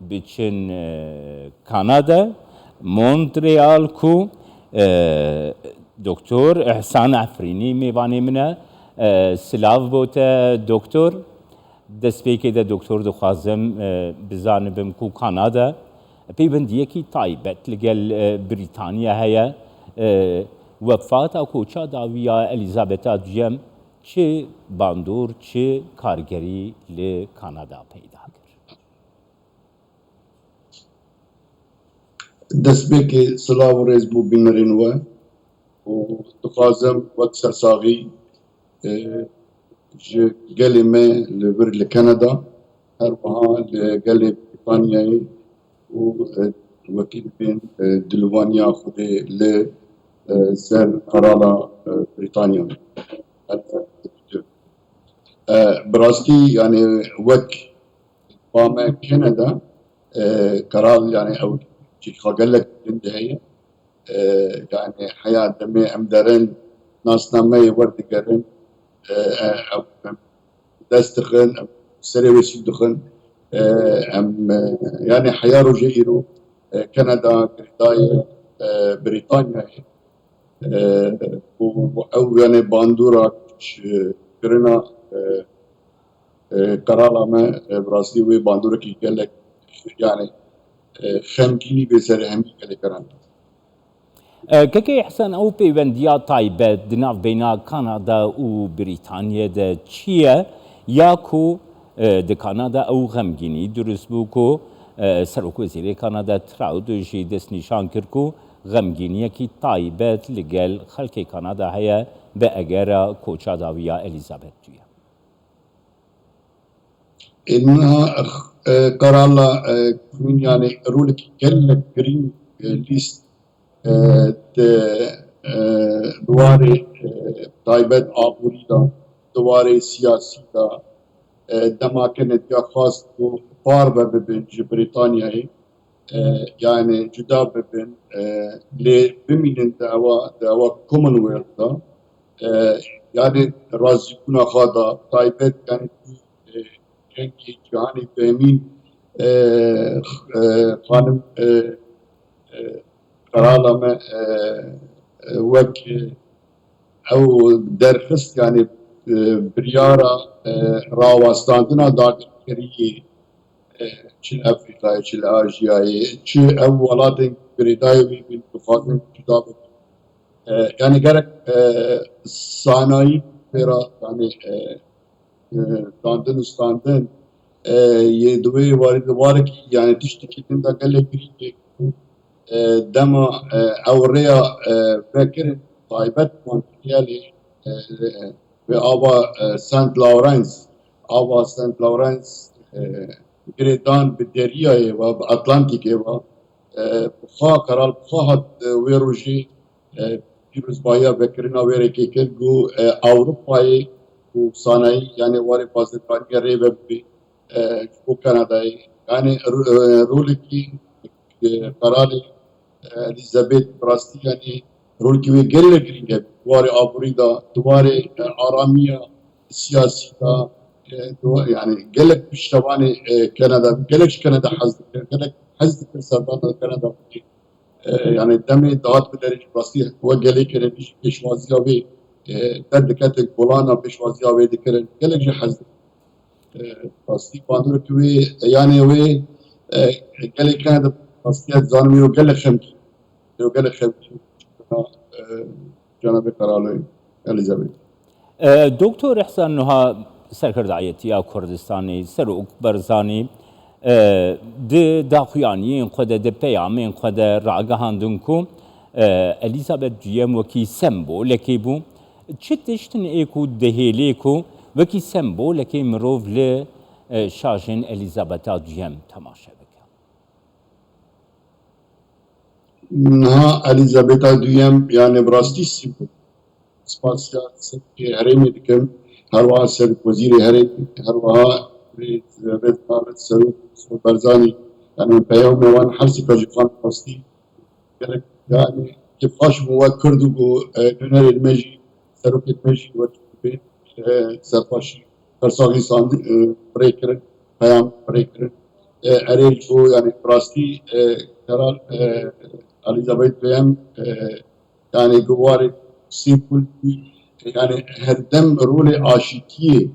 بچن کانادا مونتريال کو دكتور احسان عفريني ميواني منا سلاف بوتا دكتور دسبيكي دا دكتور دخوازم بزانبم كو كندا بيبنديكي طايبت لقل بريطانيا هيا وفات او کوچا داویا الیزابتا دویم چه باندور چه کارگری ل کانادا پیدا کرد دسبيكي سلاو ريز بو بينرينوا ودخازم وقت سرساغي جي قالي ما لبر لكندا هربها لقالي بريطانيا وكيل بين دلوانيا خدي ل سر قرارة بريطانيا براستي يعني وك باما كندا قرار يعني او شي قال لك هي يعني حياة دمي ام دارن ناس نامي ورد قرن او دستخن او سري وسي دخن ام يعني حياة رجيرو كندا كرداية بريطانيا او يعني باندورا كرنا قرارا ما براسي وي باندورا كي قال لك يعني خمكيني بسر همي قال كران كاكي احسن او بيبنديا طايبه دناف بين كندا وبريطانيا دا تشيا ياكو د كندا او غمجيني درس بوكو سرك وزير كندا تراود جي دس نشان كركو غمجينيه كي طايبه لقال خلق كندا هي باجارا كوتشا داويا اليزابيث تويا انها قرالا يعني رولك قال جرين ليست دواري طايبه ابوريدا دواري سياسي دا دما كانت يا خاص باربا ببن بريطانيا هي يعني جدا ببن لبمين دعوة كومنولث يعني رازي كنا خاضا طايبت كانت جنكي جهاني بهمين خانم قرالا ما وك او درخست يعني بريارة راوستاندنا داكريه چه افریقای چه آسیایی چه اولاد بریتانیایی بین بخاطر کتاب یعنی گرک صنایع برا یعنی داندن استاندن یه دوی وارد yani tiştekinin de gele bir dema avreya bekir taybet Montreal'i ve ava Saint Lawrence گریدان به دریای و به اتلانتیک و بخوا کرال بخوا هات ویروژی پیروز بایا بکرنا ویره که کرگو اوروپای و صنایع یعنی واری بازرگانی ریبه بی و کانادای یعنی رولی کی قرار الیزابت براستی یعنی رولی کی وی گله گرینگه واری آبوریدا دواره آرامیه سیاسی دا يعني قالك بشتواني كندا قالكش كندا قالك حزب سرطان كندا يعني دمي ضغط بدرج براسي هو قالك انا بيشوازيا وي درد كاتك بولانا بيشوازيا وي ذكر قالك جي حزب براسي باندور كوي يعني وي قالك كندا براسي زانمي وقالك خمكي جناب كرالي اليزابيث دكتور احسان نها سرکردایتی کردستانی سر و برزانی د داخویانی خود د پیامین خود راگهاندن کو الیزابت دویم وکی سمبول کی بو چتشتن ایکو دهیلی کو وکی سمبول کی مروف ل شاجن الیزابت دویم تماشا بکن نه الیزابت دویم یعنی براستی سیمبول سپاسیا سکی هرمی دکن هر واحد سر وزير هري هر واحد رئيس قابل سرود برزاني يعني من بيوم وان حرسي كاجفان قصدي يعني كيفاش هو كردو دونر المجي سروك المجي وتبين سرفاشي فرساغي ساند بريكر بيام بريكر اريل بو يعني براستي قرار اليزابيث بيم يعني جواري سيمبل يعني هردم رولي عاشقية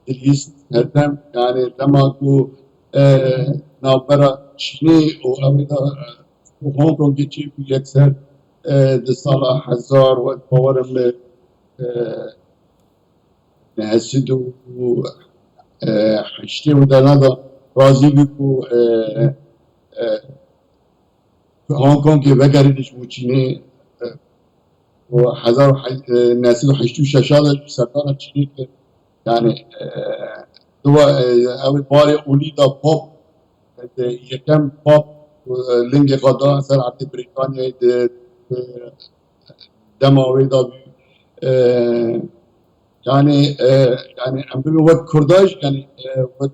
الهيس هردم يعني دماغو نابرا شني او اويدا هونگ كونگ چی يكسر دي سالا هزار و باورم نهسدو حشتي ودانا راضي بكو هونگ كونگ بگریدش بوچینه و هزار نسل حشتو ششاد سرطان چینی که يعني دو اوی باري اوليدا بوب يكم بوب لنگ قضاء سر عبد بريطانيا دماوي دا يعني يعني عم بيقولوا وقت كرداج يعني وقت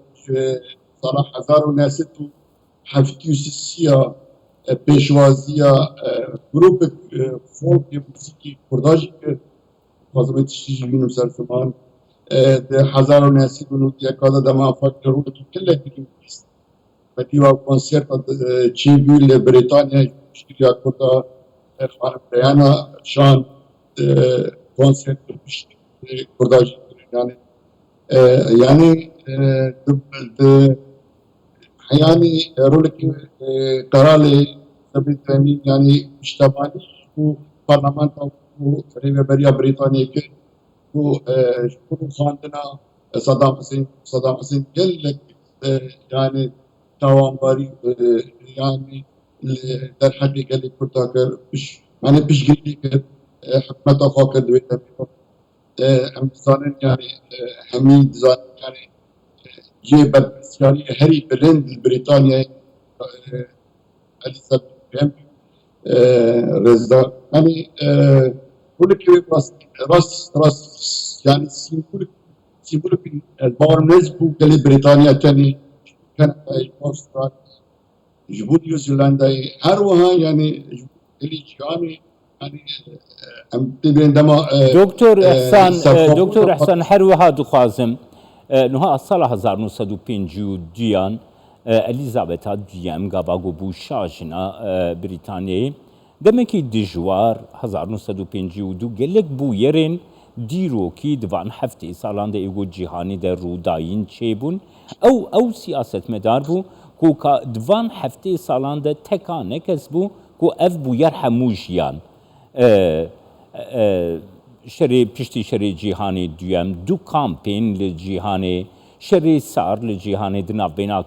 صلاح هزار وناسد حفتيوسيا بيشوازيا جروب فولك موسيقي كرداج لازم تشتغل منهم سر زمان هزار وناسد ونوتيا كذا دما فكروا كلها كلمة بديوا كونسرت تشيبي لبريطانيا مشكلة كردا خارج بيانا شان كونسرت كرداج يعني يعني يعني رولك قرالي سبيل تامين يعني اجتماعي و برلمان و ريبريا بريطانيا كي و شكون خاندنا صدام حسين قال لك يعني توانباري يعني در حد قال لك كرتاكر مش يعني مش قال لك حكمة فاكر دويت امثال يعني حميد زاد يعني جيب يعني هري بلند بريطانيا اليزابيث بيم رزا يعني كل راس يعني سيمبولك البارنز بو كلي بريطانيا تاني كندا استراليا جبوت نيوزيلندا هروها يعني اللي يعني ام تبين دما دكتور احسان هروها دخوازم نها الصلاة 1952 دیان الیزابت دیام گاواگو بو شاجنا بریتانیای دمکی دجوار 1952 گلک بو یرین دیروکی دوان هفته سالان ده ایگو جهانی ده روداین چه بون او سیاست مدار بو که دوان هفته سالان ده تکانه کس بو که اف بو یر هموشیان شری پشتی شری جهانی دوام دو کامپین لجهانی شری سار لجهانی دناف بینا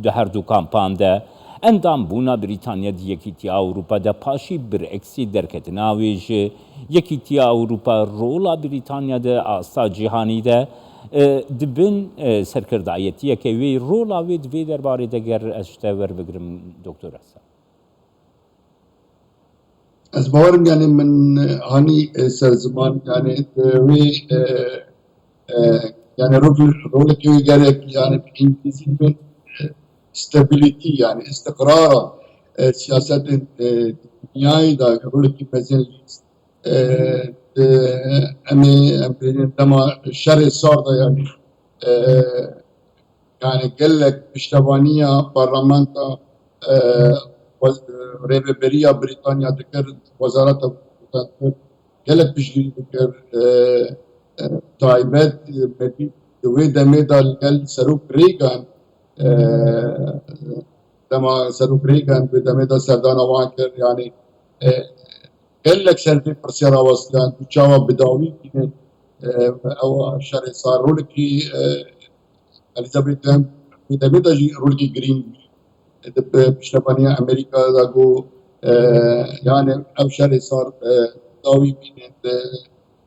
ده هر دو کامپان ده اندام بونا بریتانیا دی یکیتیا اروپا ده پاشی برعکسی درکتناویج یکیتیا اروپا رولا بریتانیا ده آستا جهانی ده دبن سرکردایتیه که وی رولا وی دوی درباره دگر اشته ور بگرم دکتر حسن از باورم يعني من هاني سرزمان يعني وي يعني رولك يعني بالانجليزي من stability يعني استقرار سياسات الدنيا دا رولك مثلا امي لما الشر صار يعني يعني قال لك اشتبانيه برلمانتا ريبريا بريطانيا ذكر وزارة قالت بشكل ذكر تايبات مدي دويدا ميدا قال سروق ريغان لما سروق ريغان بدا ميدا سردانا وانكر يعني قال لك سنتين برسيرا وصلان تشاوا بداوي او شري صار رولكي اليزابيث بدا ميدا رولكي جرين بشتبانية أمريكا داغو يعني أبشر صار داوي بين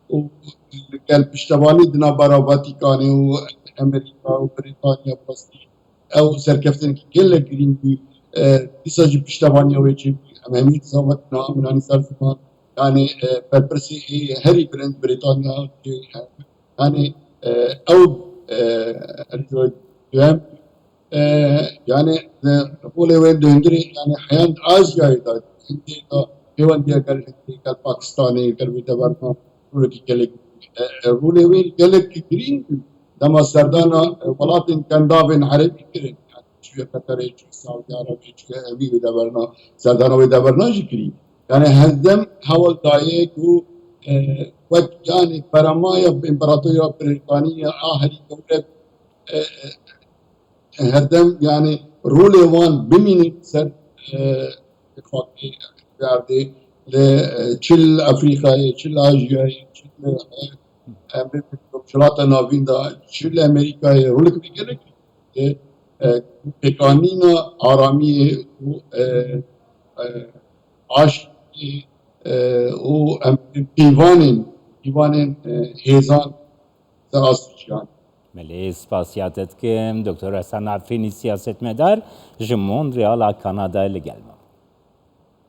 وكان بشتباني دنا برا فاتيكاني وأمريكا وبريطانيا بلاستي أو سركفتن كل جرين بي تساجي بشتبانية ويجي أمامي تزامتنا من أن صار زمان يعني برسي هري برند بريطانيا يعني أو يعني بولي وين دهندري يعني حياة آسيا إذا هندي دا هيوان ديا كل باكستاني كل بيتبارنا بولي كلك بولي وين كلك جرين دما سردانا ولاتن كندابين عربي كرين çiğ Katar'ı, çiğ Saudi Arabi, çiğ evi ve deverna, serdana ve deverna jikri. Yani herdem haval daye ku vek yani paramaya İmparatorya Britanya ahli devlet herdem yani rolü van biminin ser ifaki verdi le çil Afrika'ya, çil Asya'ya, çil Şurata Navinda, çil Amerika'ya rolü bir gerek. Pekanina aramiye u aşki u divanın hezan zarasıçyan. ملی سپاسیاتت کم دکتر حسن عفینی سیاستمدار جمون ریال کانادا لگل